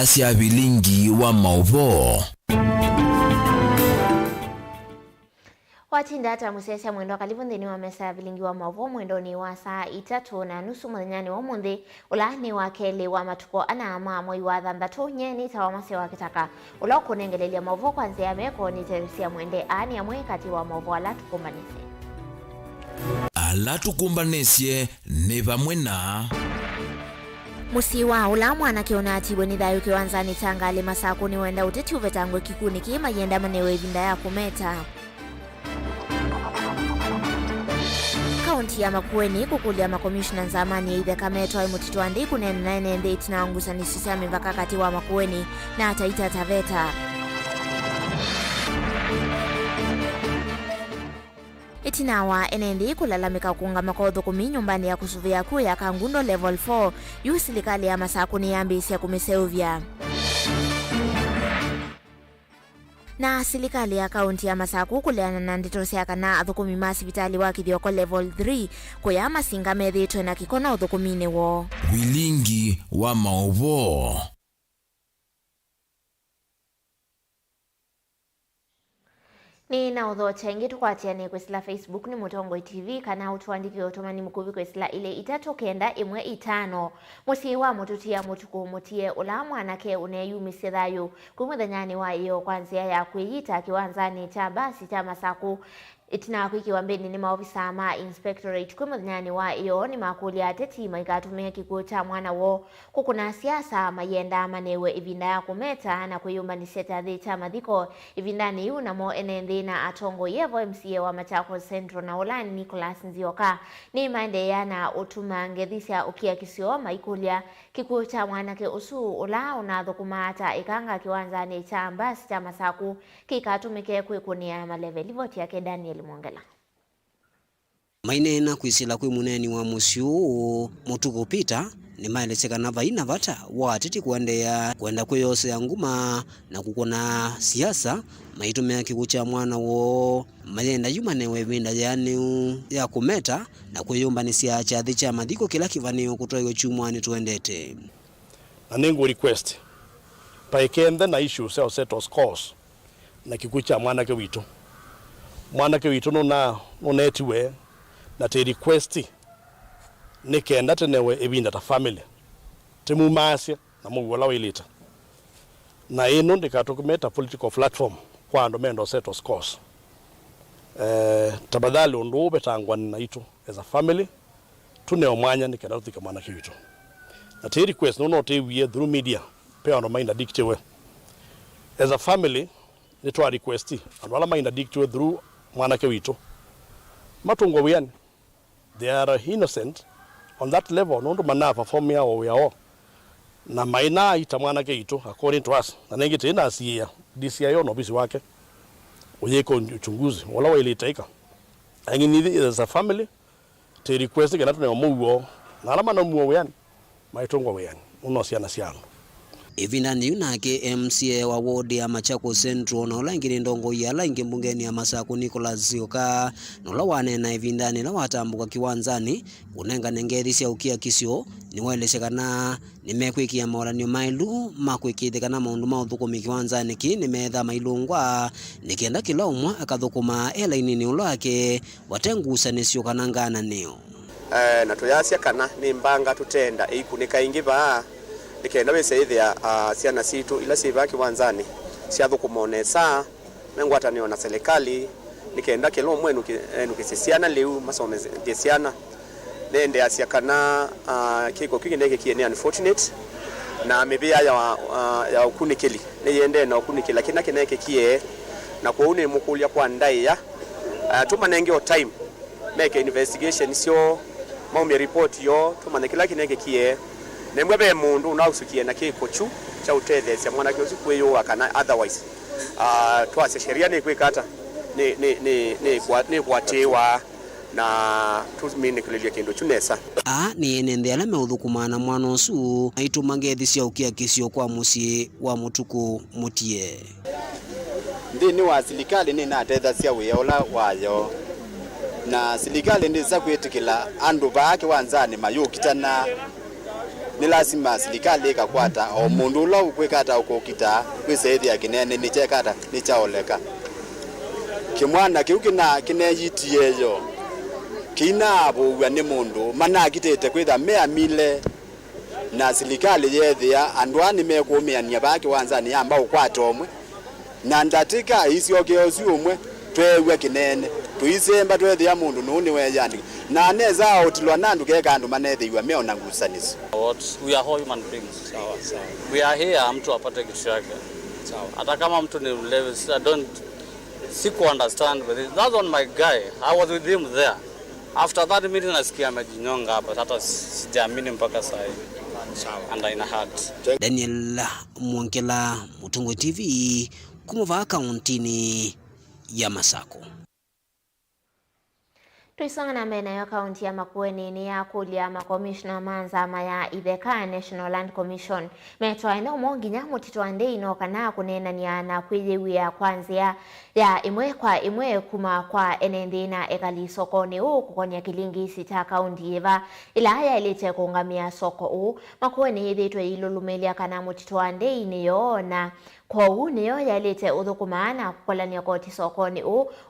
sya bilingi wa mauvo. Watinda hata musesya mwendo kalivu nthini wa mesa ya bilingi wa mauvo mwendo ni wa saa 3:30 muthanyani wa munthi ula ni wa keli wa matuko anaama mwei wa thanthatu nyeni tawa masya wa kitaka ula ukunengelelia mauvo kwa nzia ya meko ni Teresia Mwende ani amwe kati wa mauvo ala tukumbanisye. Ala tukumbanisye ni vamwe na musi wa ula mwanake unatibwe ni thayu kiwanzani Tangali masaku ni wenda uteti uvetangwe kikuni kima yenda manewe vinda ya kumeta. Kaunti ya Makueni kukulia makomishna nzamani either kametwa imutito andiku nene nende itina wangusa ni sisami mpaka kati wa Makueni na Taita Taveta. Itinawa enendi kulalamika kuungama kwa udhukumi nyumbani ya kusuvia kuu ya Kangundo level 4 yu silikali ya masaku ni ambisi ya kumiseuvya. Na silikali ya kaunti ya Masaku kuleana na nditosyaka na athukumi masivitali wa kithioko level 3 kuya masinga methitwe na kikono uthukumine wo. Bilingi wa mauvo. Ni na udho chengi tukwatiane kwesila Facebook ni Mutongo TV kana utuandike otomani mukubi kwesila ile 391 musi wa mututia mutuku mutie ula mwanake uneyumisye thayu kumuthanyani wa iyo kwanzia ya kwiyita kiwanzani cha basi cha Masaku. Itina kwiki wambeni ni maofisa ma inspectorate kumuthanyani wa iyo ni makulia ateti maikatumia kikuo cha mwana wo kukuna siasa mayenda manewe ivinda ya kumeta na kuyumba ni seta dhe cha madhiko ivindani yu na mo enenthi na atongo yevo MCA wa Machakos Central na Olani Nicholas Nzioka ni maende yana utuma ngedhisya ukia kisio maikulia kikuo cha mwanake usu ula unathukuma ata ikanga kiwanzani cha mbasi cha Masaku kikatumike kwikunia maleveli voti yake Daniel Mwangela. Mainena kwisila kwi muneni wa musiu mutuku pita ni maeleseka na vaina vata watiti kwenda kweyose ya nguma na kukona siasa maitumia kikucha mwana wo mayenda yumanewe vinda yani ya kumeta na kuyumba ni siya chathi cha madhiko kila kivanio kutoyo chumwani tuendete. Na ningu request paikende na issue seo setos cause na kikucha mwana ke wito. Mwana ke wito no netiwe na te request nikenda tenewe ebinda ta family temu masya na muwala wilita na ino ndikatokumeta political platform kwa ndo mendo setos cause tabadhali undu betangwa na ito as a family tuneo mwanya nikenda uthika mwana ke wito na te request no te we through media pe ndo mainda dictewe as a family ni to request and wala mainda dictewe through mwana ke wito matungwa wiani they are innocent on that level no ndo mana perform ya o yao na maina ita mwana ke ito according to us na nengi tena asia DCIO no bisi wake oyeko uchunguzi wala wa ile itaika angini as a family te request ke natune muwo na alama na muwo yani maitongwa yani uno siana siano Evindani yunake MCA wa ward ya Machakos Central na ulangiri ndongo ya langi mbungeni ya Masaku Nicholas Nzioka nola wanena evindani la watambuka kiwanzani kunenga nengethisia ukia kisio ni waeleshekana nimekwikia maoranio mailu makwikithikana maundu mauthukumi kiwanzani ki nimetha mailungwa nikienda kila umwa akathukuma elainini ulake watengusanisio kana ngana neo na tuyasya kana ni mbanga tutenda ikunika ingiva nikenda wese ithia siana situ ila siva kiwanzani siathukumonesa mengwatanio na serikali nikenda kilo mwenu nukisisiana liu masome ndesiana nende asia kana kiko kinege kiene unfortunate na mebia ya ukunikili niyende na ukunikila kina kineke kie na kwa une mukulia kwa ndai ya tumanenge o time make investigation sio maumi report yo tumanekila kineke kie nemwebe mundu unausukie na kiko chu cha utethesya mwana kyo sikweyo akana otherwise twase sheria ni kwikata ni kwatewa na tuzimine kulilia kindu chunesa ni enende ala meuthukumana mwana usu aitumangethi ukia kisio kwa musi wa mutuku mutie ndini wa silikali ni natetha cia wiyola wayo na silikali ndi za kwitikila andu baake wanzani mayukitana ni lazima serikali ikakwata o mundu ula ukwikata ukukita kwisethia kinene ni chekata ni chaoleka kimwana kiu kineyitie yo kinaabugwa ni mundu managitete kwitha meamile na serikali yethia andwani mekumiania baki wanzani amba ukwata omwe na ndatika icio kiosi umwe twewe kinene tuisemba twethia mundu nuni weyandi na neza otilwa nandu keka andu manethiwa meona ngusanisi. We are all human beings. Sawa sawa. We are here mtu apate kitu yake. Sawa. Hata kama mtu ni mlevi, siku understand with it. That's on my guy. I was with him there. After that meeting nasikia amejinyonga hapa. Hata sijaamini mpaka sasa hivi. Sawa. And in heart. Daniel Mwongela, Mutungo TV, kumuva kauntini ya Masako. Tuisonga na mbele ya kaunti ya Makueni ni ya kulia makomishna manzama ya Itheka National Land Commission. Metwa ina umongi nyamu tituande inokana kunena ni ana kwijiwia kwanzia ya imwe kwa imwe kuma kwa enende na ekali soko ni kukonia kilingi sita kaunti eva ila haya ilite kungamia soko Makueni hithitwe ilulumelia kana mutituande iniyoona kwa niyo yalete uthukumana kukolania koti sokoni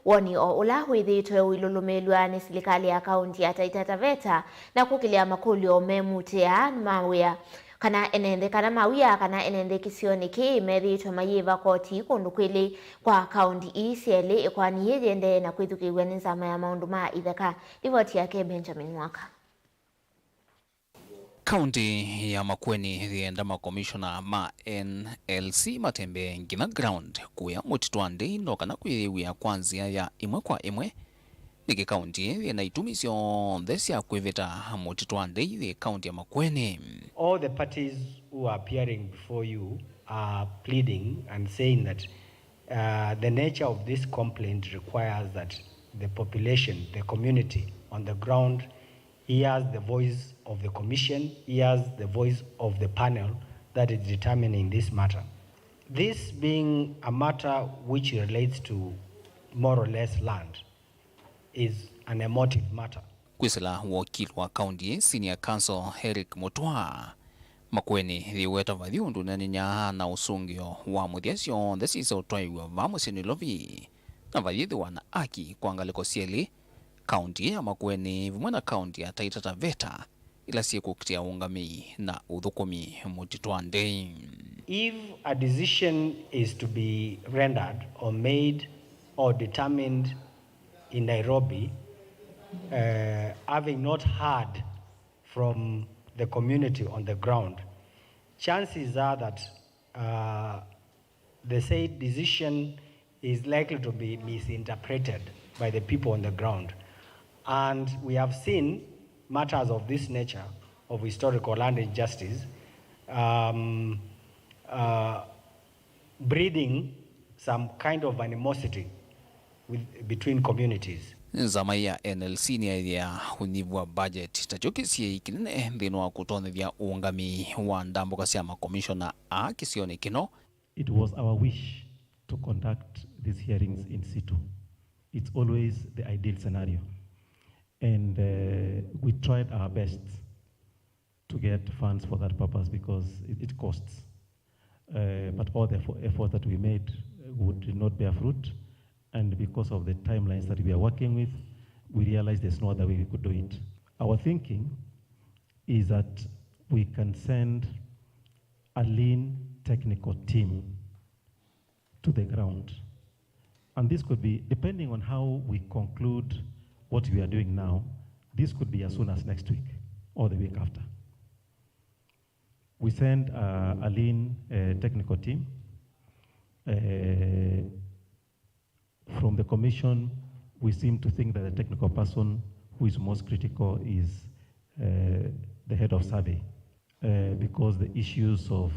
woni ula huithitwe uilulumelwa ni serikali ya kaunti ya Taita Taveta na kukilia makulio memutia mawia kana enende kana mawia kana enende kisioni ki methitwe mayiva koti kundukwili kwa kaunti isiele kwa niyende na kwithukiwa ni nzama ya maundu ma Itheka. Ripoti yake Benjamin Waka. Kaunti ya Makueni thienda makomishona ma NLC matembe ngina ground kuya mutitwande no kana kwithiwia kwanzia ya imwe kwa imwe niki kaunti thiena itumisyo nthesia kwivita mutitwande thi kaunti ya Makueni. All the parties who are appearing before you are pleading and saying that the nature of this complaint requires that the population, the community on the ground hears the voice of the commission, hears the voice of the panel that is determining this matter. This being a matter which relates to more or less land is an emotive matter. Kwisila wakili wa county senior counsel Eric Mutwa Makueni thiweta vathiundu na ninya na usungio wa muthiasyo thesiso twaiwa vamusini lovi na vathithiwa na aki kwa ngaliko sieli kaunti ya Makueni vimwe na kaunti ya Taita Taveta ila siekukitia ungami na uthukumi mutitwande. If a decision is to be rendered or made or determined in Nairobi, having not heard from the community on the ground, chances are that the said decision is likely to be misinterpreted by the people on the ground. And we have seen matters of this nature, of historical land injustice, breeding some kind of animosity between communities. Nzama ya NLC ni ya hunivwa budget tachokisie ikinene thino wa kutonethia ungami wa ndambuka cia makomishona a kisioni kino. It was our wish to conduct these hearings in situ. It's always the ideal scenario. And we tried our best to get funds for that purpose because it costs. But all the effort that we made would not bear fruit. And because of the timelines that we are working with, we realized there's no other way we could do it. Our thinking is that we can send a lean technical team to the ground. And this could be, depending on how we conclude what we are doing now, this could be as soon as next week or the week after. We send a lean technical team. From the commission, we seem to think that the technical person who is most critical is the head of survey, because the issues of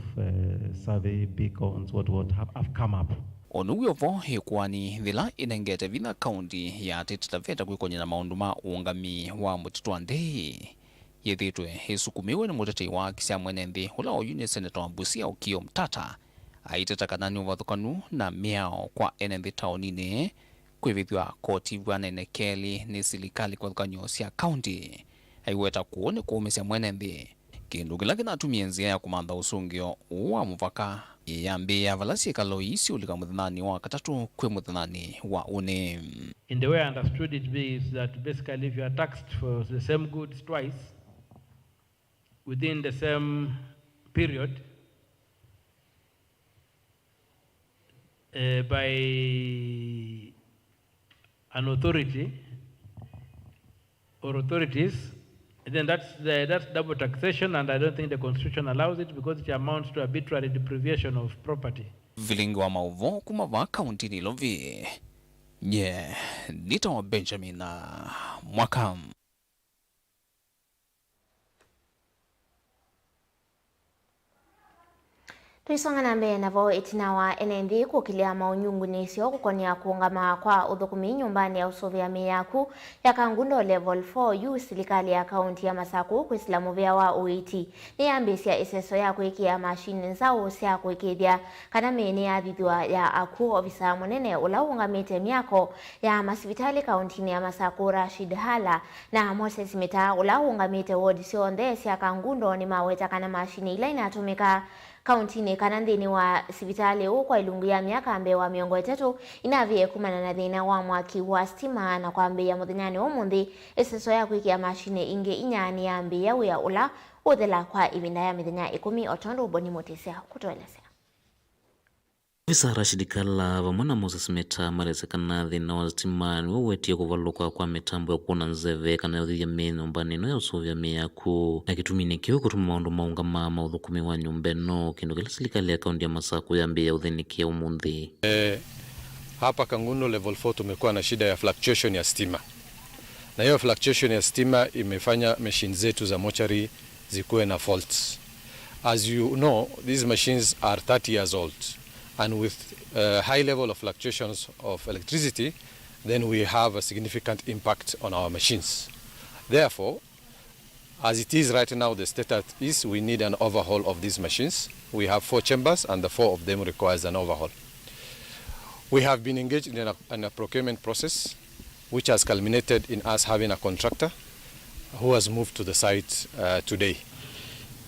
survey, beacons, what have come up. Onuwe vo hekwani thila inengete vina kaunti ya Taita Taveta kwikonya na maundu ma ungami wa mutitwande yethitwe hesukumiwe ni mutetei wa kisia mwenendi hula oyune senator wa Busia Okiya Omtata aiteta kanani wathukanu na miao kwa enendi taonine kwivithwa koti wanenekeli ni serikali kwa thukanyo cia kaunti aiweta kuone kuumisya mwenendi kindu kila kinatumia nzia ya kumantha usungio wa muvaka yambia valasi kalo isi ulika muthanani wa katatu kwe muthanani wa une. In the way I understood it is that basically if you are taxed for the same goods twice within the same period by an authority or authorities, then that's double taxation, and I don't think the Constitution allows it because it amounts to arbitrary deprivation of property. Vilingi wa mauvo kumava kaunti ni Lovi. Nito Benjamin Mwakam. Tuisonga na mbele navo itina wa NND kukilia maunyungu nisio kukonia kuungama kwa uthukumi nyumbani ya usovya miyaku ya Kangundo level 4 yu silikali ya kaunti ya Masaku kuislamu vya wa uiti ni ambisia iseso ya kuikia mashini nzao sia kuikithia kana mene ya dhidwa ya aku ofisa munene ula ungamite miyako ya masivitali kaunti ya Masaku Rashid Hala na Moses Mita ula ungamite wodi sionde sia Kangundo ni maweta kana mashini ila inatumika kaunti kana nthini wa sivitali kwa ilungu ya miaka ambe wa miongo 3 inavye kumana na thina wa mwaki wa stima na kwambe ya muthinyani umuthi iseso ya kuikia mashine inge inyani ya ambe ya uya ula uthela kwa ivinda ya mithenya 10 otondo uboni motesea kutoelezea. Ofisa Rashid Hala vamwe na Moses Meta maresekana thina wa stima ni wewetie kuvaluka kwa mitambo ya kuona nzeve kana yothithia nyumba nino ya usovya miyaku na kitumini kio kutuma maundu maungama mauthukumi wa nyumba ino kindu kila serikali ya kaunti ya Masaku yambia uthinikia umuthi. Hapa Kangundo level 4 tumekuwa na shida ya fluctuation ya stima, na hiyo fluctuation ya stima imefanya machine zetu za mortuary zikuwe na faults. As you know, these machines are 30 years old. And with high level of fluctuations of electricity, then we have a significant impact on our machines. Therefore, as it is right now, the status is we need an overhaul of these machines. We have 4 chambers and the 4 of them requires an overhaul. We have been engaged in a procurement process which has culminated in us having a contractor who has moved to the site today.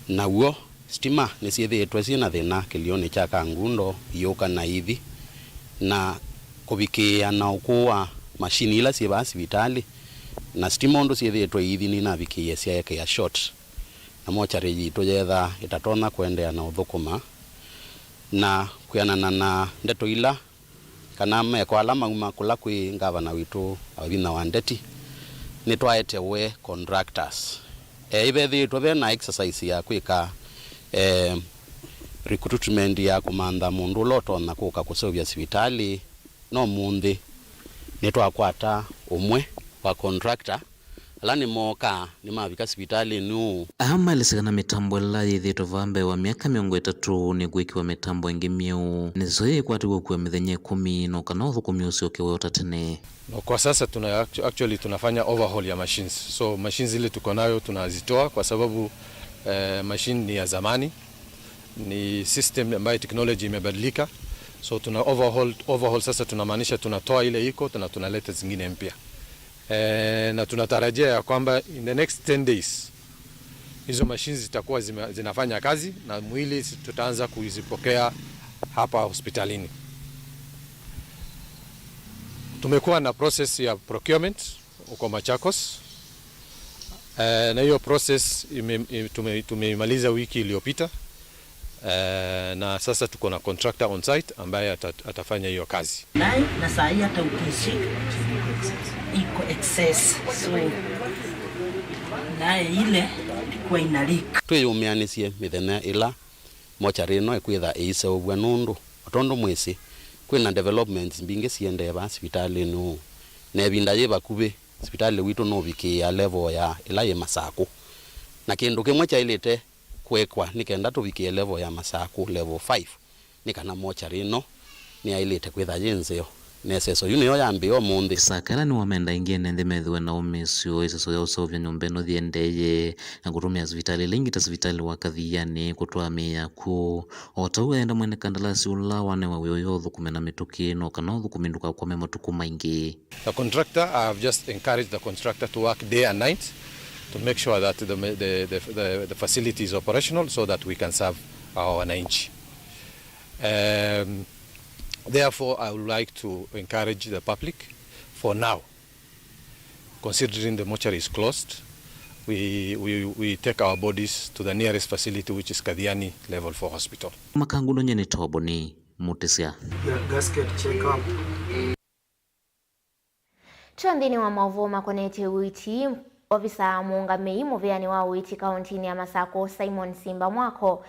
Nauo stima nisiethiitwe ciina thina kilioni cha Kangundo iuka na ithi na kubikia na ukua mashini ila ciba sivitali na stima ndo ciethiitwe ithi ni nabikie ciake ya short na mochari jitu jetha itatona kuendea na uthukuma na kuyanana na ndeto ila kana meko ala mauma kula kwi ngavana witu abina wa ndeti ni twaete we contractors ibethi twe na exercise ya kwika recruitment ya kumanda mundu loto na kuka kusovya sivitali no munthi ni twakwata umwe wa contractor alani moka ni mavika sivitali nu amalisikana mitambo la yithito vambe wa miaka 3 ni gwikiwa mitambo ingi miu nizoe kwatigo kwa mithenya 10 no kana uthukumi ucio kiwota tene. No, kwa sasa tunafanya overhaul ya machines, so machines zile tuko nayo tunazitoa kwa sababu machine ni ya zamani, ni system ambayo technology imebadilika, so tuna overhaul sasa tunamaanisha tunatoa ile iko tunaleta zingine mpya. Na tunatarajia ya kwamba in the next 10 days hizo machines zitakuwa zinafanya kazi na mwili tutaanza kuzipokea hapa hospitalini. Tumekuwa na process ya procurement uko Machakos. Na hiyo process tumemaliza wiki iliyopita. Na sasa tuko na contractor on site ambaye atafanya hiyo kazi. Na saa hii hata ukishika iko excess, so naye ile kwa inalika twiyumianisie mithenya ila mochari no ikwitha ise ubwa nundu otondo mwisi kwina developments mbingi ciende ba hospitali nu ne binda ye bakubi hospitali witu no bikia level ya ila ye Masaku na kindu kimwe cha ilete kwekwa nikenda tubikie level ya Masaku level 5 nikana mochari no ni ailete kwitha yenzeo neseso yuno yambio munthi sakala ni wamenda ingene ndemethwe na umesio iseso ya usovya nyumba no thiendeye na kutumia hospitali lingi ta hospitali wakathiani kutwa miyaku otawenda mwene kandalasi ula wane wawe yothu kumena mituki no kana othu kuminduka kwa matuku maingi. The contractor, I have just encouraged the contractor to work day and night to make sure that the facility is operational so that we can serve our wananchi. Therefore, I would like to encourage the public, for now, considering the mortuary is closed, we take our bodies to the nearest facility, which is Kadhiani Level 4 Hospital. Makanguno nyene toboni mutesia. Gasket check-up. Twandini wa maovu makonete witi ofisa muungamei muveani wa witi kauntini ya Masako Simon Simba Mwako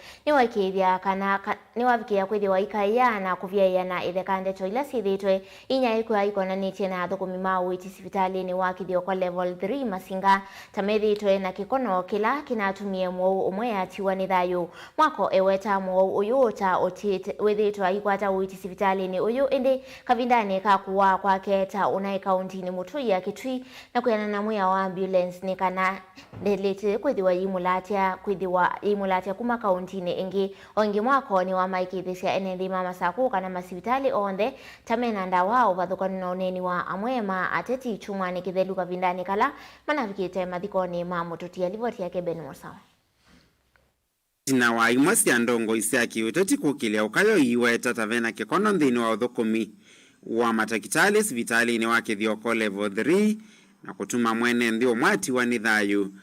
niwavikia kwithia waikaya na kuvia na ithekande toila sithitwe inya ikwa ikona nitie na thukumi ma witi sipitalini wa kithio kwa level 3 Masinga tamethitwe na kikono kila kinatumie mwau umwe atiwa ni thayu. Mwako eweta mwau uyu ta otite withitwa ikwata witi sipitalini uyu indi kavindani kakuwa kwake ta unai kauntini mutu ya Kitui na kuyana na muya wa ambulance nikana delete kwithiwa imulatia kuma kauntini ingi ongi Mwako ni wa maikithisia enethi ma Masaku kana masipitali onthe tamena ndawa uvathukana na uneni wa amwema ateti chumani kithelu kavindani kala manavikite mathikoni ma mututia livoti yake Ben Musawa. Na wa imwe cia ndongo isiaki utoti kukilia ukayo iweta tavena kikono nthini wa uthukumi wa matakitali sivitali ni wa kithioko level 3 na kutuma mwene nthio mwati wa nithayu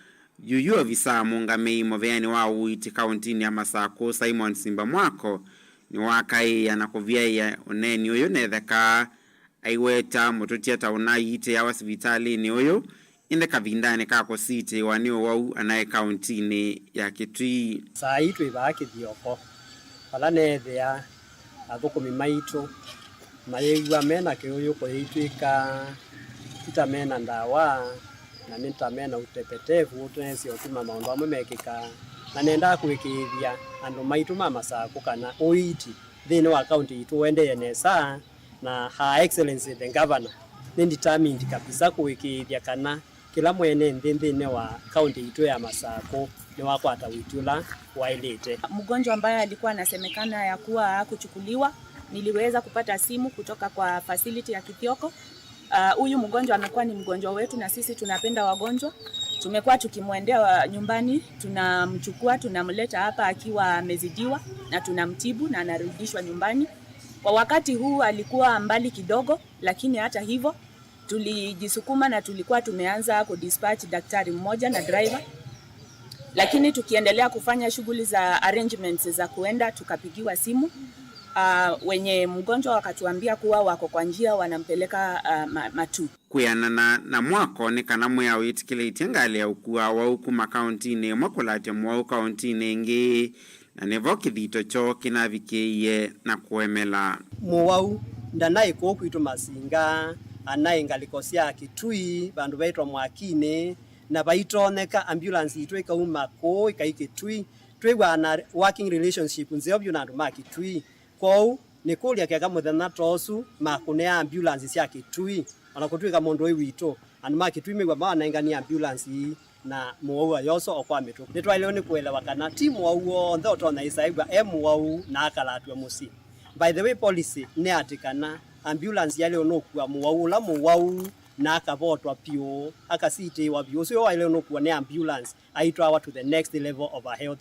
yuyu ofisa muungamei muveani wa witi kauntini ya Masako Simon Simba Mwako ni wakaiya na kuviaia uneni uyu netheka aiweta mututia tauna yite ya wasivitali ni uyu inde kavindani kako siti waniyo wau anaye kauntini ya Kitui. Saa itu ibaki thioko ala nethea athukumi maitu mayegwa mena kiuyu kuitwika itamena ndawa na nitamena utepetevu utensi otuma maundu amwe mekika na nenda kwikithia andu maitu ma Masako kana uiti thini wa county itu wende nesa na Her Excellency the Governor ni determined kabisa kwikithia kana kila mwene nthini wa county itu ya Masako ni wakwata witula wailete. Mgonjwa ambaye alikuwa anasemekana ya kuwa kuchukuliwa, niliweza kupata simu kutoka kwa facility ya Kithioko. Huyu mgonjwa amekuwa ni mgonjwa wetu na sisi tunapenda wagonjwa. Tumekuwa tukimwendea nyumbani, tunamchukua, tunamleta hapa akiwa amezidiwa na tunamtibu na anarudishwa nyumbani. Kwa wakati huu alikuwa mbali kidogo, lakini hata hivyo tulijisukuma na tulikuwa tumeanza kudispatch daktari mmoja na driver. Lakini tukiendelea kufanya shughuli za arrangements za kuenda tukapigiwa simu. Wenye mgonjwa wakatuambia kuwa wako kwa njia wanampeleka Matu. Kuyana na Mwako ni kana muya witikile itengali ya ukua wa ukuma kauntini mwakulate mwa kauntini ingi na nevo kithito cho kinavikiye na kuemela. Mwau ndanaye kwitu Masinga anaye ngalikosia Kitui bandu baitwa Mwakine na baitoneka ambulance itu ikauma ko ikaikitui twigwa na working relationship nzeo byo nandu ma Kitui kwau ni kulia kega muthana tosu makune ambulance cia Kitui ona kutwika mundu wito andu ma Kitui migwa bana ingania ambulance na muwa yoso okwa mitu ni twaile ni kuelewa kana timu wao ntho tona isaigwa wao na akalatwa musi. By the way, policy ni atikana ambulance yale onokua muwa muwau na akavotwa pio akasite wa bio so wale onokua ni ambulance aitwa to the next level of a health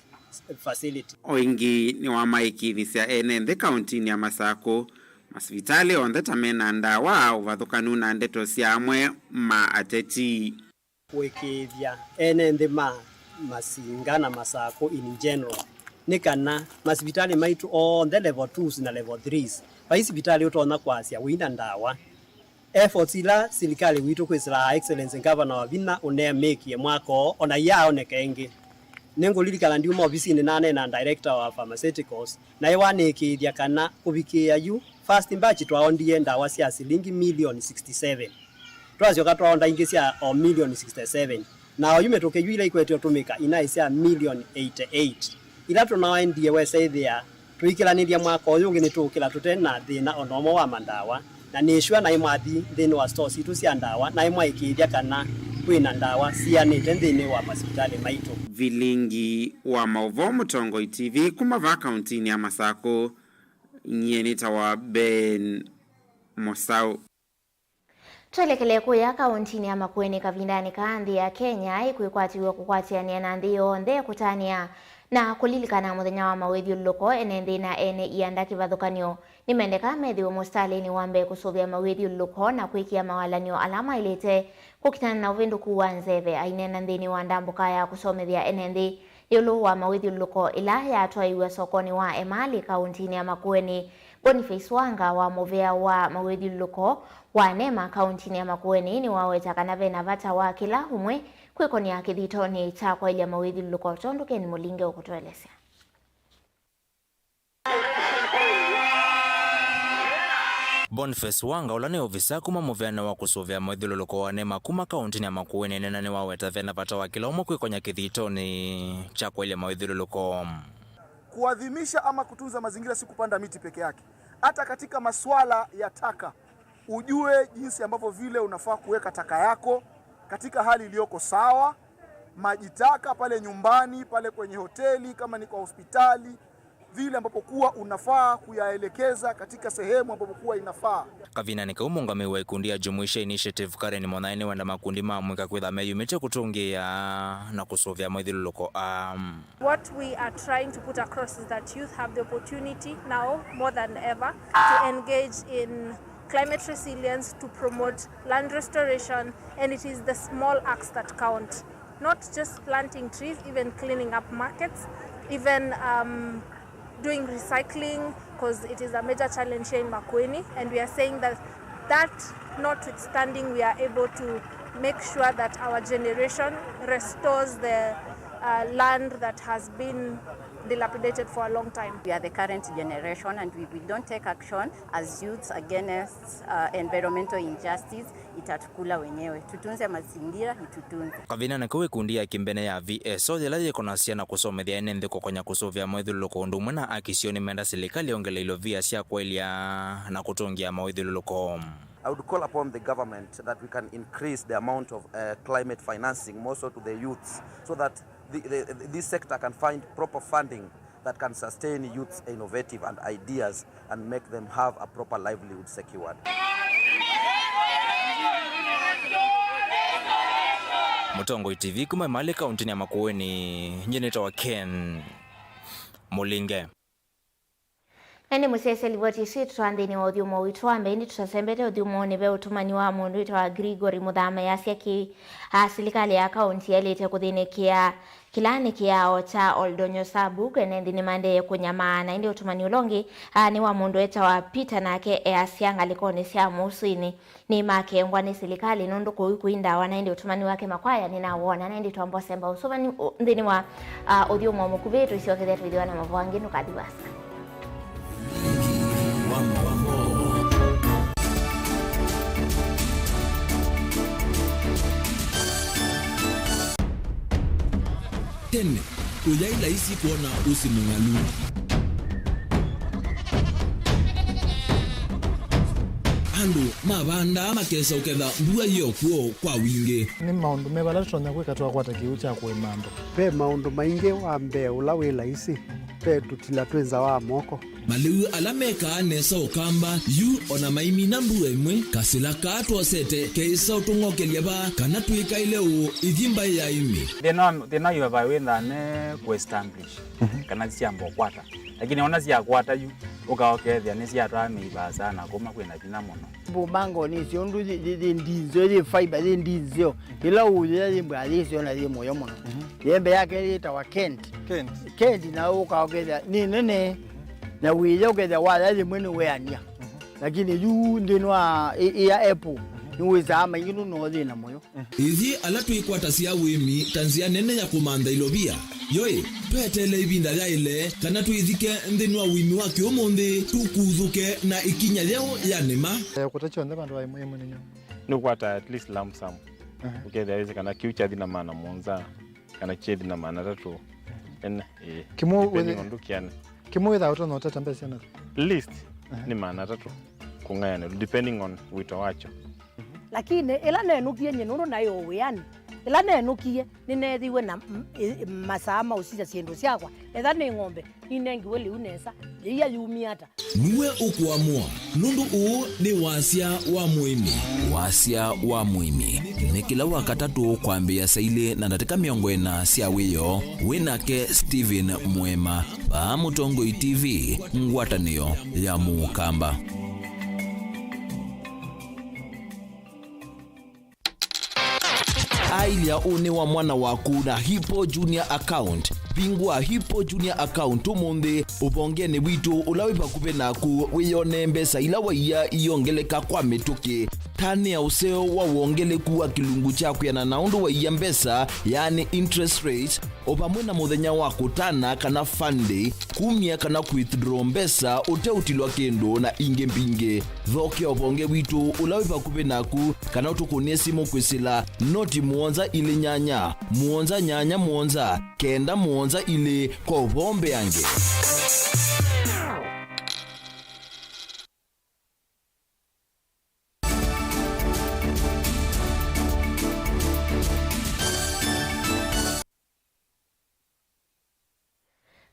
facility. Oingi ni wa maikithisia ene kauntini ya Masako masivitali onthe tamena ndawa uvathukanu na ndeto cia amwe ma ateti kwikithia ene Masinga na Masako in general nikana masivitali maitu on the level 2s na level 3s paisivitali utona kwasia wina ndawa efforts ila serikali witu kwisira Excellency Governor wa Vina unemekie Mwako ona yaonekenge nengo lilikala ndi ofisini nane na director wa pharmaceuticals na iwanekithia kana kuvikia yu first batch twaondie ndawa cia shilingi million 67 twazioka twaonda ingi cia million 67 na yumetoke yu ile ikwetio tumika ina cia million 88 ila tunawaendie wesaithia tuikilaniria Mwako uyu ngi nitukila tutena thina onomo wa mandawa na nishwa na imwathi thini wa stores itu cia ndawa na imwaikithia kana kwina ndawa cianite thini wa masipitali maitu. Vilingi wa Maovo Mutongo TV kumava kauntini ya Masako nyenita wa Ben Mosau. Twelekele kuya kauntini ya Makueni kavindani kaanthi ya Kenya ikwikwatiwe kukwatiania na nthi yonthe kutania na kulilikana muthenya wa mawithiuluko ene nthi na ene ianda kivathukanio nimendeka methiwe mustalini wambe kusuvia mawithiuluko na kwikia mawalanio alama ilite kukitana na uvinduku wa nzeve ainena nthini wa ndambuka ya kusomethia ene nthi yulu wa mawithiuluko ila yatwaiwe sokoni wa Emali kauntini ya Makueni. Boniface Wanga wa muvea wa mawithiuluko wa Nema kauntini ya Makueni ni waweta kana vena vata wa kila humwe kwikonia kithitoni cha kwa ile mawithiuluko tonduke ni mulinge ukutuelezea. Boniface Wanga ulane ofisa kuma muveana wa kusuvia mawithiuluko wa Nema kuma kauntini ya Makueni nena ni waweta vena vata wa kila humwe kwikonia kithitoni cha kwa ile mawithiuluko. Kuadhimisha ama kutunza mazingira si kupanda miti peke yake. Hata katika masuala ya taka, ujue jinsi ambavyo vile unafaa kuweka taka yako katika hali iliyoko sawa. Maji taka pale nyumbani, pale kwenye hoteli, kama ni kwa hospitali, vile ambapo kuwa unafaa kuyaelekeza katika sehemu ambapo kuwa inafaa. Kavina nikaumunga mewa ikundi ya Jumuisha Initiative Karen Monaini wanda makundi mamwika kwitha meyumite kutungia na kusuvia mawithiuluko. What we are trying to put across is that youth have the opportunity now more than ever to engage in climate resilience, to promote land restoration, and it is the small acts that count. Not just planting trees, even cleaning up markets, even doing recycling, because it is a major challenge here in Makueni, and we are saying that notwithstanding, we are able to make sure that our generation restores the land that has been dilapidated for a long time. We are the current generation, and if we don't take action as youths against environmental injustice, itatukula wenyewe. Tutunze mazingira, itutunze. Kavina na kuwe kundi ya kimbene ya VSO thila yikonasia na kusomethia ene nthi kukonya kusuvia mawithiuluko undu mwena akisioni menda serikali ongele ilo via sia kwelia na kutungia mawithiuluko. I would call upon the government that we can increase the amount of climate financing more so to the youths, so that this sector can find proper funding that can sustain youth's innovative and ideas and make them have a proper livelihood secured. Mutongo TV kuma Emali kauntini ya Makueni nyeneta wa Ken Mulinge. Eni musese livoti si tuandini wa udhiumo wituambe ndi tutasembete udhiumo nebe utumani wa mundu itawa Gregory Muthama yasia ki serikali ya kaunti ya lete kuthinekia kilani kiao cha Oldonyo Sabu kene ndini mande kunyama na indi utumani ulongi ni wa mundu itawa Peter nake asianga likoni sia musini ni make ngwani serikali nundu kuinda wana indi utumani wake makwaya ninawona na indi tuambo semba usuvani ndini wa udhiumo mukuvitu isiwa kidetu vidhiwa na mavuangi nukadibasa. Tene, kujai laisi kuona usi mungalu. Ando, mabanda makesa uketha mbua hiyo kuo kwa wingi. Ni maundu mebala tutonya kwika twakwata kiu cha kwimando. Pe maundu maingi wambe ula wi laisi. Pe tutila twenza wa moko. Maliu alameka nesa ukamba yu ona maimi na mbua imwe kasila kato sete keisa utungokelia ba kana tuika ile u ithimba ya imi. Thina yu vawitha ne ku-establish kana ciambo kwata. Lakini ona cia kwata yu ukaokethia ni cia twa miba sana kuma kwina thina muno. Bumango ni ciondu ndizo ri fiber ndizo ila uya rimba ri na ri moyo muno. Yembe yake ri ta wa Kent na ukaokethia ni nene na wile ukethia wala rimwe ni weania. Lakini yu ndinwa ya Apple niweza ama yinu no thina moyo. Ithi ala twikwata cia wimi tanzia nene ya kumanda ilobia yoi twetele ibinda rya ile kana twithike nthini wa wimi wa kiumuthi tukuthuke na ikinya leo ya Nema kutachonde bandu wa muhimu ninyo ni kwata at least lump sum ukethia hizi kana kiucha thina maana monza kana chethi na maana tatu en kimu ndukiana kimu without no tatambesa na list ni maana tatu kungayana depending on wito wacho. Lakini ila nenu pia nyenuru nayo uyani ila nenukie ninethiwe na masama usija siendo syakwa etha ni ng'ombe inengiwe liu nesa iya yumia ata niwe ukuamua nundu uu ni wasia wa muimi. Wasia wa muimi ni kila wakatatu kwambia saile na ndatika miongo ena sia wiyo winake Steven Mwema pa Mutongoi TV ngwatanio ya Mukamba. Ailia une wa mwana waku na Hippo Junior account. Pingwa Hippo Junior account umunde ubongene witu ulawipa kupe naku wiyone mbesa ila waiya iyongeleka kwa metuke. Tane ya useo wa uongele kuwa kilungu chaku ya na naundu waiya mbesa yani interest rate opamwena muthenya waku tana kana fande kumia kana withdraw mbesa ute utilwa kendo na inge mpinge. Dhokia ubonge witu ulawipa kupe naku kana utukunie simu kwisila noti muonza ile nyanya muonza nyanya muonza kenda muonza ile kwa ubombe yange.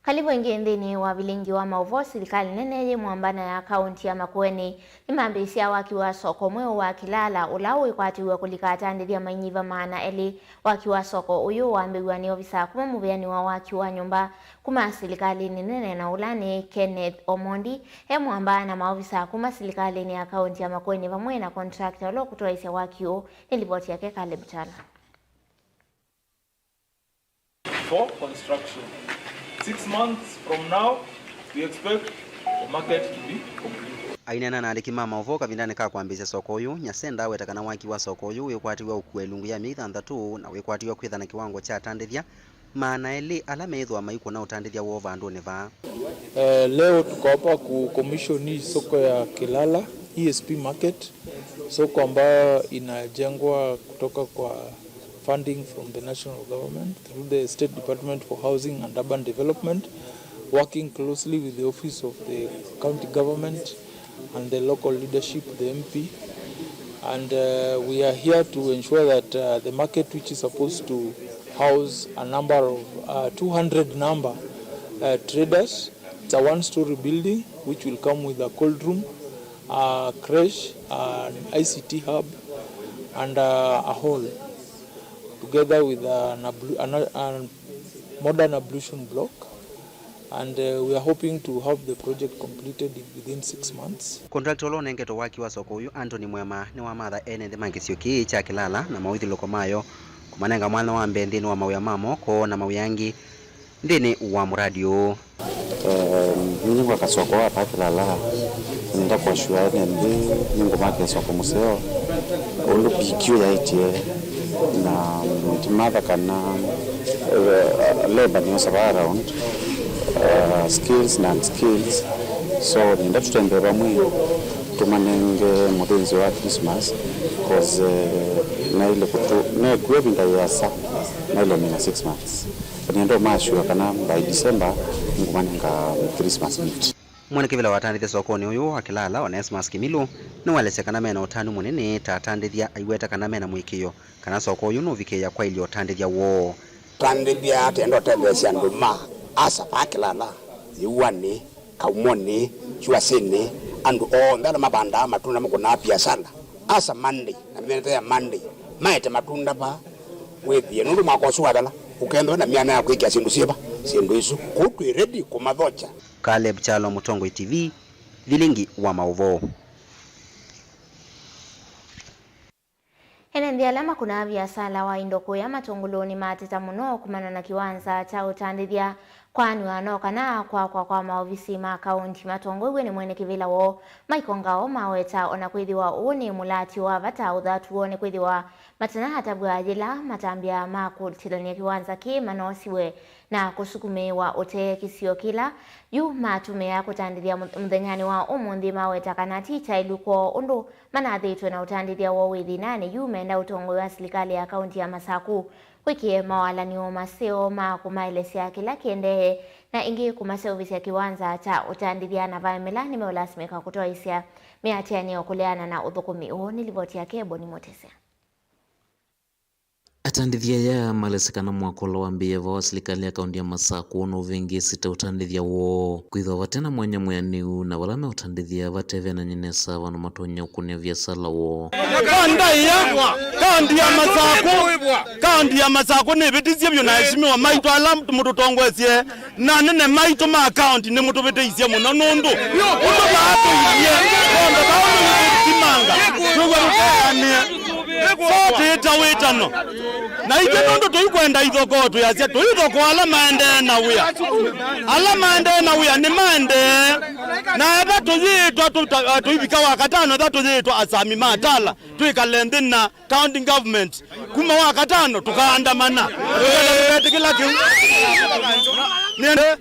Kalibu ingi ndini wa vilingi wa mauvo serikali nene mwambana ya kaunti ya Makueni imambisia wakiwa soko mweo wa Kilala ulawi kwa atiwa kulikata ndidi ya mainyiva maana eli wakiwa soko uyu waambiwa ni ofisa kuma mubiani wa wakiwa nyumba kuma serikali nene na ulani Kenneth Omondi mwambana maofisa kuma serikali ni ya kaunti ya Makueni vamwe na contractor ulo kutoa isia wakiwa nilipoti yake Caleb Chala. For construction. 6 months from now, we expect the market to be complete. Ainena na andiki mama uvoka vindane ka kwambisa soko uyu nyasenda wetakana waki wa soko uyu wekwatiwa ukuelungu ya mitha nthatu na wekwatiwa kwithana kiwango cha tandithia maana eli alamethwa maiko na utandithia wo vandu neva. Leo tuko hapa ku commission hii soko ya Kilala ESP market, soko ambayo inajengwa kutoka kwa funding from the national government through the State Department for Housing and Urban Development, working closely with the office of the county government and the local leadership, the MP. And we are here to ensure that the market, which is supposed to house a number of 200 number traders, it's a one-story building which will come with a cold room, a creche, an ICT hub, and a hall, together with a modern ablution block, and we are hoping to have the project completed within 6 months. Contractor lo nengeto waki wa soko uyu Anthony Mwema ni wa matha ene the mangisio ki cha Kilala na mawithilo komayo kumanenga mwana wa mbe ndini wa mawya mamo ko na mawyangi ndini wa muradio. Ningo kasoko hapa Kilala nda kwa shuane ndi ningo make soko museo ulu PQ ya itie na timada kana labor ni osaba around skills na skills so nda tutembera mwi tumanenge mudenzi wa Christmas cause na ile kutu na kuwebinga yasa na ile mina 6 months ndio mashu kana by December ngumanenga Christmas meet. Mwana kivila watandithia sokoni uyu wa Kilala Onesmus Kimilu ni walesekana mena utanu munene tatandithia aiweta kana mena mwikio kana soko uyu no vikeya kwa ili otandithia wo tandithia atendo tebesya nduma asa pa Kilala iwane kaumone chuasene andu ndala mabanda matunda mukuna biashara asa Monday na mene ya Monday maete matunda pa wethie nundu makoswa dala ukendo na miana ya kwikia sindu siba sindu isu kutu ready kumathocha. Caleb Chalo, Mutongoi TV, vilingi wa mauvo. Ndi alama kuna biasala wa indoko ya matongoloni mateta muno kumana na kiwanza cha utandithia kwani wanoka na kwa maofisi ma kaunti matongoi ni mwene kivila wo maikongao maweta ona kwithiwa uni mulati wa vata uthatu wone kwithiwa matana hatabwa ajila matambia makutilania kiwanza ki manosiwe na kusukumewa ote kisio kila yu matume ya kutandithia mthenyani wa umundi maweta kana tita iluko undu manathitwe na utandithia wo withi nane yu menda utongoi wa serikali ya kaunti ya Masaku wikie mawalanio maseo makumaelesea kila kiendehe na ingi kumaseo visia kiwanza cha utandithia na vaimela nimeolasimika kutoa isia miatiani okuleana na uthukumi uo nilivoti yake Boni Motese. Atandithia ya malesekana mwakolo wa mbiyeva wa serikali ya kaunti ya Masako no vingi sita utandithia wo kwitho vatena mwanya mwaniu na wala me utandithia vateve na nyinesa vano matonya ukunia biasala wo Kaunti ya Masako ni vitizia vyo na heshimiwa maitu ala mtu tongwesie na nene maitu ma kaunti ni mtu vitizia muna nundu uto baato iye kondo kaunti kimanga tuwe rutania sote itawitano na ike nundu tuikwenda ithoko tuyasia tuithoko ala maende na wia ni maende na eba tuyitwa tuivika wakatano eba tuyitwa asami matala tuikale na county government kuma wakatano tukaandamana kila kiu niende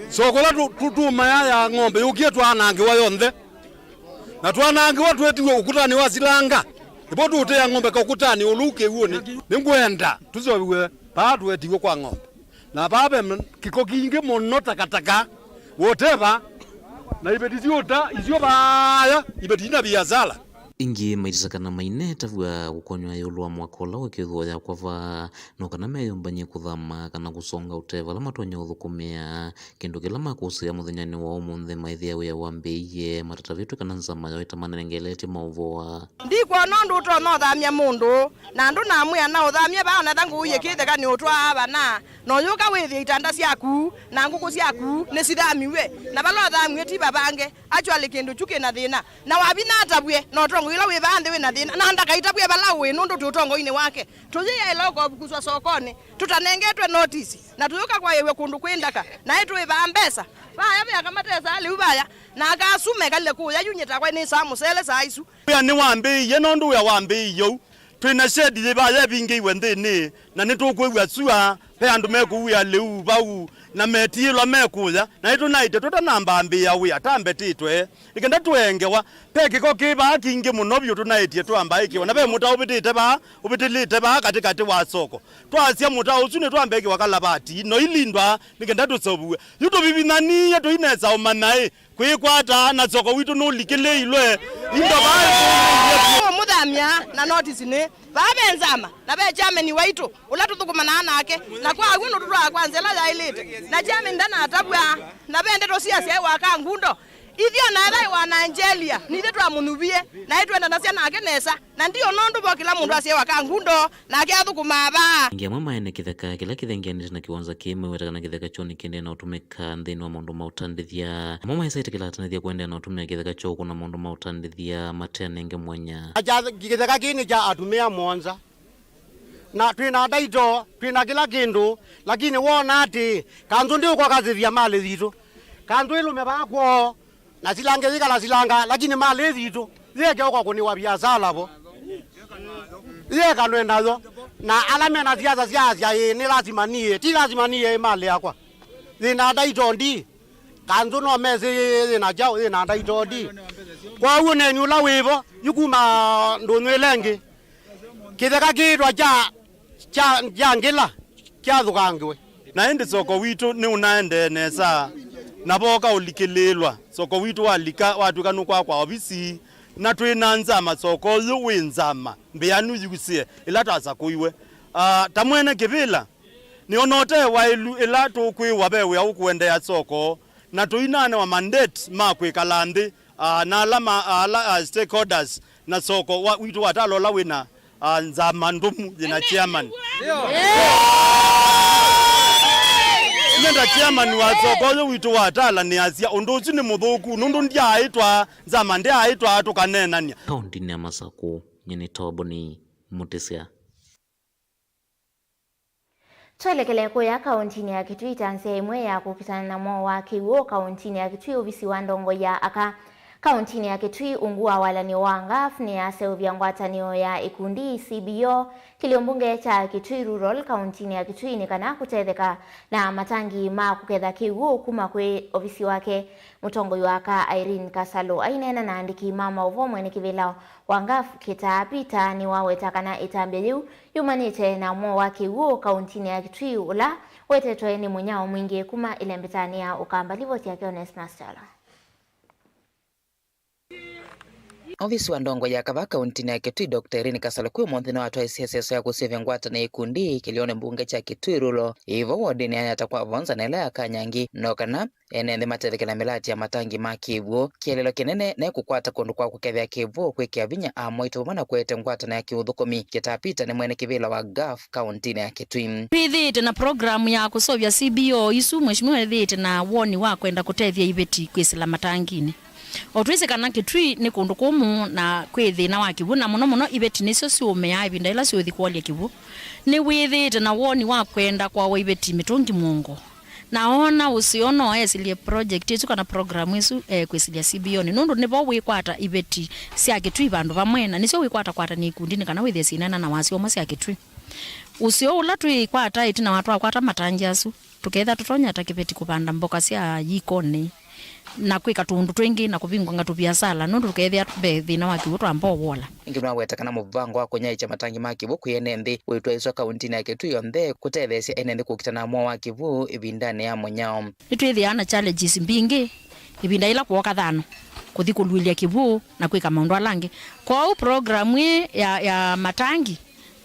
sokola tutuma ya ng'ombe yukie twanangiwa yonthe na twanangiwa twetiwe ukutani wa silanga ipo tute ya ng'ombe ka ukutani uluke uone ningwenda tuzowe pa twetiwe kwa ng'ombe na babe kiko kingi muno takataka whatever na ibetisiota izio baya ibetina biazala ingi maitisakana maine tavua gukonywa yulwa mwakola wakithwa ya kwava no kana meyombanye kuthama kana gusonga uteva la matonya uthukumia kindu kila makusia muthenyani wa umunthe maithia ya wambeiye matata vitu kana nzama yoita manengeleti mauvoa ndikwa nondu to no thamia mundu na ndu na mwe na uthamia bana thangu uye kithe kani utwa bana no yuka withia itanda ciaku na nguku ciaku ni cithamiwe na balo thamiwe ti babange actually kindu chuke na thina na wabina atabwe no ila we bande we na thina na ndaka itabwe bala we nundu tutongo ine wake tuziye iloko kuswa sokoni tutanengetwe notice na tuyuka kwa yewe kundu kwindaka na itu we bambesa baya bya kamatesa ali ubaya na akasume kale kuya yunyeta kwa ni samu sele saisu ya ni wambe ye nondu ya wambe yo twina shedi ye baya bingi wendeni na nitukwegwa sua pe andu mekuya leu bau na metilwa mekuya na itu naite tutanamba ambia we atambetitwe ikenda twengewa peke ko kiba kingi muno byo tunaitie twamba ikiwa na be muta ubitilite ba katikati wa soko twasia muta usune twambeke wakalabati no ilindwa nikenda tusobue yuto bibinani yeto ineza omanae kwikwata na soko witu no likile ilwe indo ba mudhamia na notice ne babenzama na be Germany waitu ulatuthukumana nake na kwa agwino tutwa kwanzela ya ilite na Germany ndana atabwa na bende to siasa waka ngundo ithio na thai wa Nigeria nithe twamunubie na itwenda na ciana akenesa na ndio nondu bo kila mundu asie waka ngundo na akiathukuma ba ngiamwa maene kitheka kila kithengeanite na kiwanza kimwe wetaka na kitheka choni kende na utumika nthini wa maundu mautandithia mama isaite kila atanithia kwenda na utumia kitheka choku na maundu mautandithia matenenge mwanya kitheka kini cha atumia monza na twina daito twina kila kindu lakini wona ati kanzu ndio kwa kazi vya mali zitu kanzu ilume bakwo na silange zika la silanga lakini mali zitu zeke kwa kuniwa biashara bo zeka nwendazo na alame na siasa ni lazima nie ti lazima nie mali yakwa zina daito ndi kanzu no mezi zina jao zina daito ndi kwa uo ne nyula wevo yukuma ndonwelenge kitheka kitwa cha ngila kya thukangiwe na indi soko witu ni unaende nesa na boka ulikililwa soko witu walika watu kanukwa kwa ofisi na twina nzama soko yu winzama mbiyanu yugusie ila tasa kuiwe tamwene kibila ni onote wailu ila tukwi wabewe au kuendea soko na tuinane wa mandate makwikalandi na alama stakeholders na soko witu watalola wina nzama ndumu jina chairman nenda chairman wa soko witu watala ni asia unduzi ni muthuku nundu ndia aitwa nzama ndia aitwa tukanenania kaunti ya Masako nyene toboni mutesia twelekele kuya kaunti ya Kitui tansia imwe ya kukitana na mwa wa kiwo kaunti ya Kitui uvisi wa ndongo ya aka kaunti ya Kitui ungua walani wangaf ni aseu vya ngwatanio ya ikundi CBO kiliombunge cha Kitui Rural kaunti ya Kitui ni kana kutetheka na matangi ma kuketha kiwu kuma kwe ofisi wake mutongo waka Irene Kasalo ainena na andiki mama uvomwe ni kivila wangaf kitapita ni waweta kana itambia yu yumanite na mwa wa kiwu kaunti ya Kitui ula wetetwe ni munyao mwingi kuma ilembitania ukamba livoti yake Onesmus Chala. Ofisi wa ndongo ya kava kaunti ya Kitui Dr. Irene Kasalo kwa mwanthina wa toa siasa ya kusevya ngwata na ikundi kilione mbunge cha Kitui rulo ivo wodini atakuwa vonza na ila ya kanyangi nokana ene matethekana milati ya matangi makivuo kielelo kinene na kukwata kundu kwa kukethya kivuo kwikia vinya amoito mana kwete ngwata na kiuthukumi kitapita ni mwene kivila wa GAF kaunti ya Kitui. Twithite na programu ya kusovya CBO isu mheshimiwa thite na woni wa kwenda kutethya ibeti kwisila matangini. Otwise kana Kitui ni kundu kumu na kwithina wa kivu na muno ibeti nicio ciumea ibinda ila ciuthi kwalia kivu ni withite na woni wa kwenda kwa ibeti mitungi mungo naona usiono esilie project isu kana programu isu kwisilia CBO ni nundu nibo wikwata ibeti cia Kitui bandu bamwe na nicio wikwata ni kundini kana withie sinana na wasio ma cia Kitui usio ula twikwata itina watu akwata matanjasu tuketha tutonya takibeti kupanda mboka cia yikoni na kwika tundu twingi na kuvingwa ngatu biasala nundu tukethia thina wa kivu twambo wola ingimwa wetakana mubango wa kunyaicha matangi makivu kuyenende witwa iswa kaunti ya Kitui yonthe kutethesia enende kukitana mwa wa kivu ibindane ya monyao nitwithiana challenges mbingi ibinda ila kuoka thano kuthi kulwilia kivu na kwika maundu alangi kwa programu ya matangi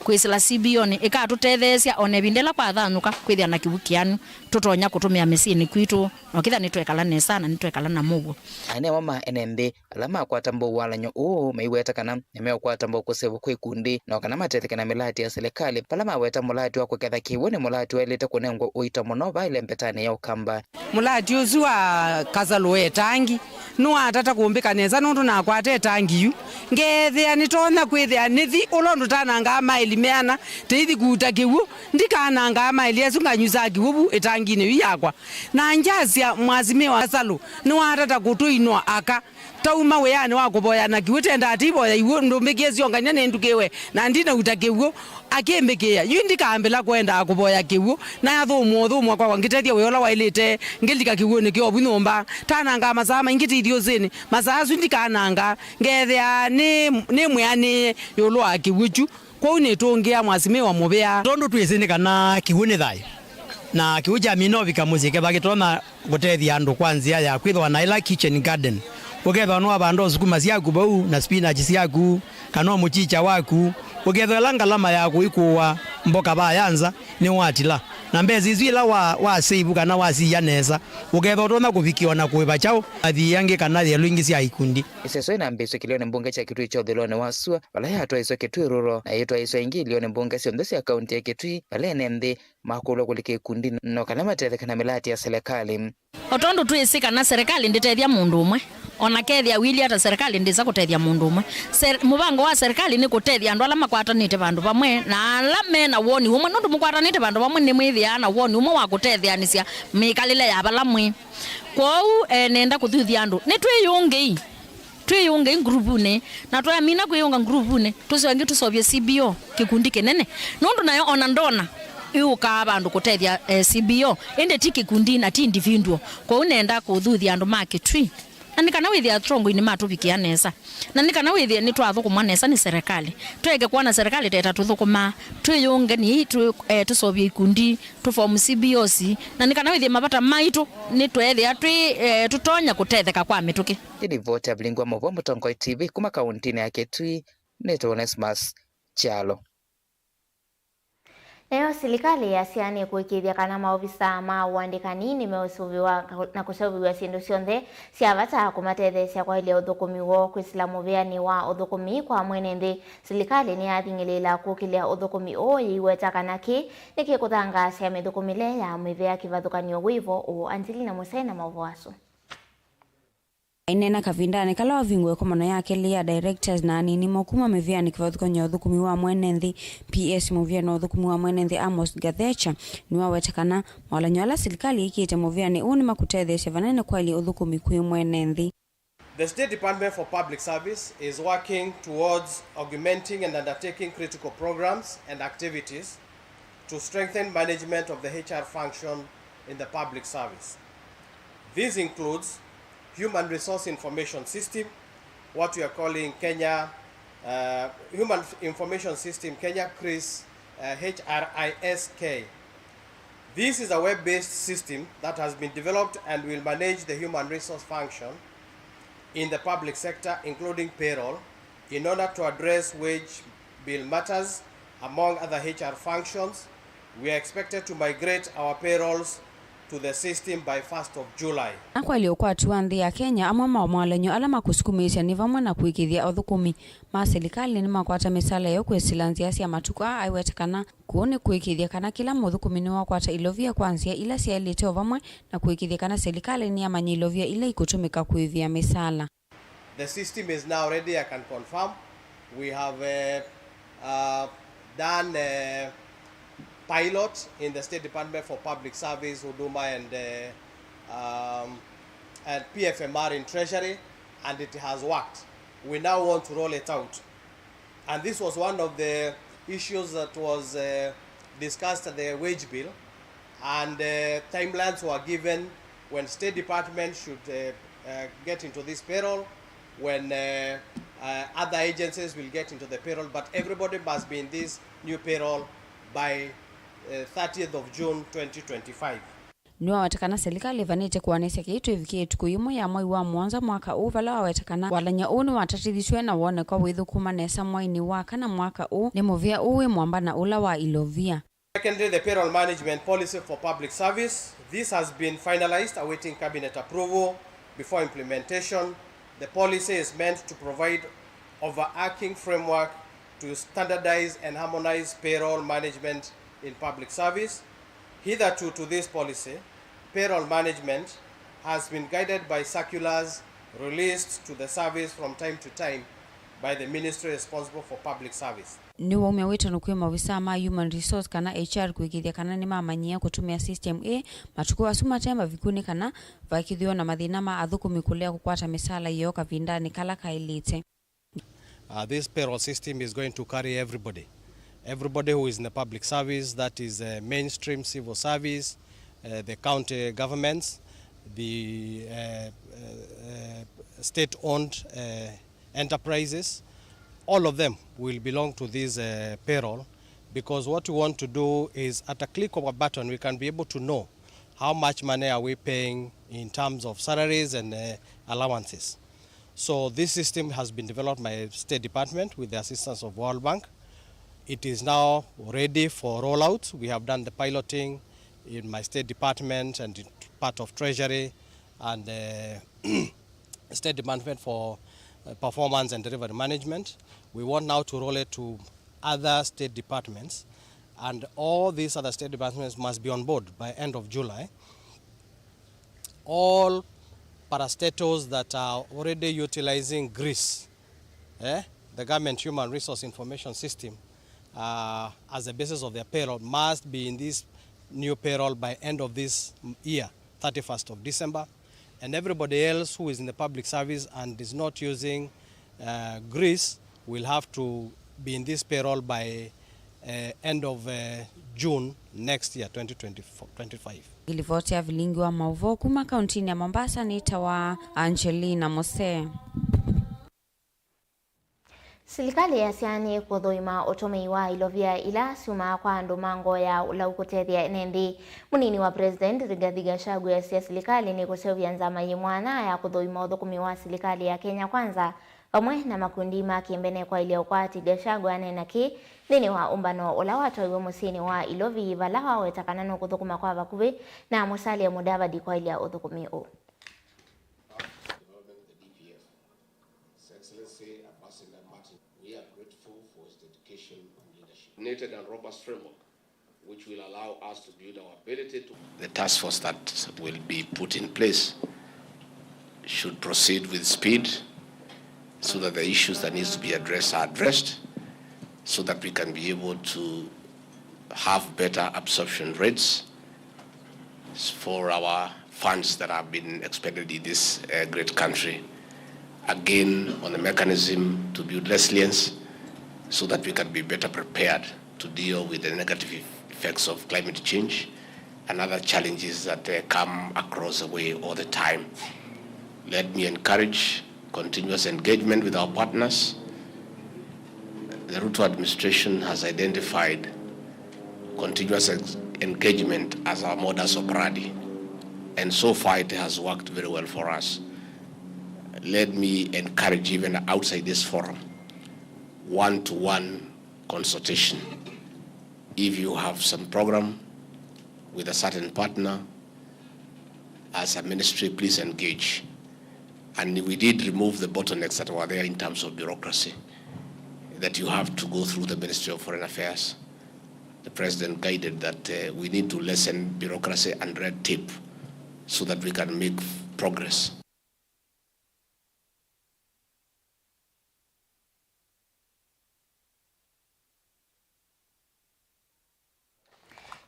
kwisila CBO ni ikatutethesia one bindela kwa thanuka kwithia na kibukianu tutonya kutumia mesini kwitu no kitha nitwekala nesa na nitwekala na mugo ane mama enende alama kwa tambo walanyo meiweta kana nemeo kwa tambo kusevu kwikundi no kana matethekana milati ya serikali palama weta mulati wa kuketha kiwone mulati weleta kunengwa uita monova ile mpetane ya ukamba mulati uzua Kasalo etangi no atata kumbika neza nundu na kwate tangi yu ngethia nitona kwithia nithi ulondu tananga mailimeana teithi kuta kiwu ndikananga maili esunganyuza kiwu etangine wi yakwa na njazia mwazime wa Kasalo no atata kutuinwa aka tauma weani wa kuboya na kiwitenda atibo ya iwo ndo megezi onganya nendukewe na ndina utakewo akembekeya yindi kaambela kwenda kuboya kiwo na yathumu kwa ngitethia weola wailite ngilika kiwo ne kyo bunomba tananga mazama ingiti idio zene mazazu ndikananga ngethia ne mwyane yolo akiwuchu kwa unetongea mwazime wa mobea tondo twizene kana kiwone thai na kiwuja minovika muzike bagitona gutethia andu kwanzia ya kwithwa na ila kitchen garden uketha no abando sukuma ciaku bau na spinach ciaku kana muchicha waku uketha langa lama yaku ikuwa mboka bayanza ni watila na mbezi izwila wa save kana wasiyaneza uketha utona kuvikiwa na kuiba chao athiange kana thia lwingi cia ikundi iseso ina mbeso kilione mbunge cha Kitui cho thelone wasua bala yatwa iso Kitui ruro na yitwa iso ingi lione mbunge cio ndosi ya kaunti ya Kitui bala nende makulo kulike ikundi no kana matethekana milati ya serikali otondo tuisika na serikali nditethia mundu umwe ona kethia wili ata serikali ndisa kutethia mundu umwe mubango wa serikali ni kutethia andu ala makwatanite bandu bamwe na ala mena woni umwe nundu mukwatanite bandu bamwe ni mwithia na woni umwe wa kutethianisia mikalile ya bala mwe kwou nenda kuthuthia andu ni twiyunge grupune na twamina kuyunga grupune tusiwangi tusovye CBO kikundi kinene nundu nayo ona ndona iuka bandu kutethia CBO ende tiki kundi na ti individual kwa unenda kuthuthia andu ma Kitui na nikana withia trongo ini matubikia nesa na nikana withia ni twathukuma nesa ni serikali twege kuona serikali teta tuthukuma twiyunge ni tusovye ikundi tuform CBOs na nikana withia mapata maitu ni twethia tutonya kutetheka kwa mituki ili vote ablingwa movo Mutongo TV kuma kaunti ya Kitui neto Onesmus Chalo. Leo serikali ya siani kuikithia kana maofisa ma uandikani nimeusuviwa na kusuviwa sindu cionthe ciavata kumatethecia kwa ile uthukumi wo kwisila muveani wa uthukumi kwa mwenende serikali ni yathingilila kukilia uthukumi yiweta kana ki nikikuthangacia mithukumile ya mivea kivathukanio wivo u Angelina Musena mauvasu inena kavindane kala wavingwe kwa mano yake lia directors na nini mokuma meviani kivathukanio uthukumi wa mwenenthi PS muviani uthukumi wa mwenenthi Amos Gathecha niwa wetakana mawalanyo ala serikali ikiite muviani uni makutethecia vanene kwa ili uthukumi kwi mwenenthi. The State Department for Public Service is working towards augmenting and undertaking critical programs and activities to strengthen management of the HR function in the public service. This includes Human Resource Information System, what we are calling Kenya Human Information System, Kenya CRIS, HRISK. This is a web-based system that has been developed and will manage the human resource function in the public sector, including payroll, in order to address wage bill matters, among other HR functions. We are expected to migrate our payrolls to the system by 1st of July. Kwa iliokwatiwa nthi ya Kenya amwe mawalenyo ala makusukumisya ni vamwe na kuikithia uthukumi ma serikali ni makwata misala yo kwesila nzia cia matuko aiwetekana kuone kuikithia kana kila muthukumi ni wakwata ilovia kwanzia ila ciailite vamwe na kuikithia kana serikali ni amanya ilovia ila ikutumika kuivia misala. The system is now ready, I can confirm. We have done a pilot in the State Department for Public Service, Huduma, and PFMR in Treasury, and it has worked. We now want to roll it out. And this was one of the issues that was discussed at the wage bill, and timelines were given when State Department should get into this payroll, when other agencies will get into the payroll, but everybody must be in this new payroll by 30th of June 2025. Ni wawetekana serikali vanite kuanisya kiitu ivikie tuku imwe ya mwai wa mwanza mwaka huu vala wawetekana walanya uu ni watatithishwe na wone kwa withukuma nesa mwaini wa kana mwaka huu ni muvia uwe mwamba na ula wa ilovia. Secondly, the payroll management policy for public service. This has been finalized, awaiting cabinet approval before implementation. The policy is meant to provide overarching framework to standardize and harmonize payroll management in public service. Hitherto to this policy, payroll management has been guided by circulars released to the service from time to time by the ministry responsible for public service. Ni waume wito nukwe mawisa ma human resource kana HR kuikithia kana ni mamanyia kutumia system A matuku asuma temba vikuni kana vakithio na mathina ma athukumi kulea kukwata misala iyo kavindani kala kailite. This payroll system is going to carry everybody who is in the public service, that is mainstream civil service, the county governments, the state-owned enterprises. All of them will belong to this payroll, because what we want to do is at a click of a button we can be able to know how much money are we paying in terms of salaries and allowances. So this system has been developed by State Department with the assistance of World Bank. It is now ready for rollout. We have done the piloting in my State Department and in part of Treasury and State Department for Performance and Delivery Management. We want now to roll it to other state departments, and all these other state departments must be on board by end of July. All parastatals that are already utilizing GRIS, the Government Human Resource Information System, as the basis of their payroll, must be in this new payroll by end of this year, 31st of December. And everybody else who is in the public service and is not using GRIS will have to be in this payroll by end of June next year, 2025. Ilivotia vilingi wa mauvo kuma kauntini ya Mombasa ni tawa Angelina Mose. Serikali ya siani kuthoima utumii wa ilovia ila suma kwa ndumango ya ulaukutethia nendi. Munini wa President Rigathi Gachagua ya serikali ni kusevya nzama yimwana ya kuthoima uthukumi wa serikali ya Kenya Kwanza. Pamwe na makundi makimbene kwa ile ukwati Gachagua nena ki nini wa umbano ula watu iwe musini wa ilovi vala wetakana no kuthukuma kwa vakuvi na musali ya Mudavadi kwa ile uthukumi u. And robust framework, which will allow us to build our ability to. The task force that will be put in place should proceed with speed, so that the issues that needs to be addressed are addressed, so that we can be able to have better absorption rates for our funds that have been expended in this great country. Again, on the mechanism to build resilience, so that we can be better prepared to deal with the negative effects of climate change and other challenges that come across the way all the time. Let me encourage continuous engagement with our partners. The Ruto administration has identified continuous engagement as our modus operandi, and so far it has worked very well for us. let me encourage even outside this forum, one-to-one consultation. If you have some program with a certain partner, as a ministry, please engage. And we did remove the bottlenecks that were there in terms of bureaucracy, that you have to go through the Ministry of Foreign Affairs. The President guided that we need to lessen bureaucracy and red tape so that we can make progress.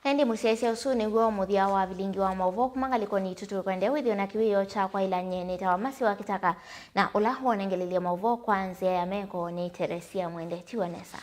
Hendi musese usuni guo muthia wa vilingi wa mauvo kumangaliko ni tutu kwende withio na kiwiyo cha kwa ila nyene tawa masi wa kitaka na ula huonengelelia mauvo kwanzia ya meko ni Teresia Mwende Tiwanesa.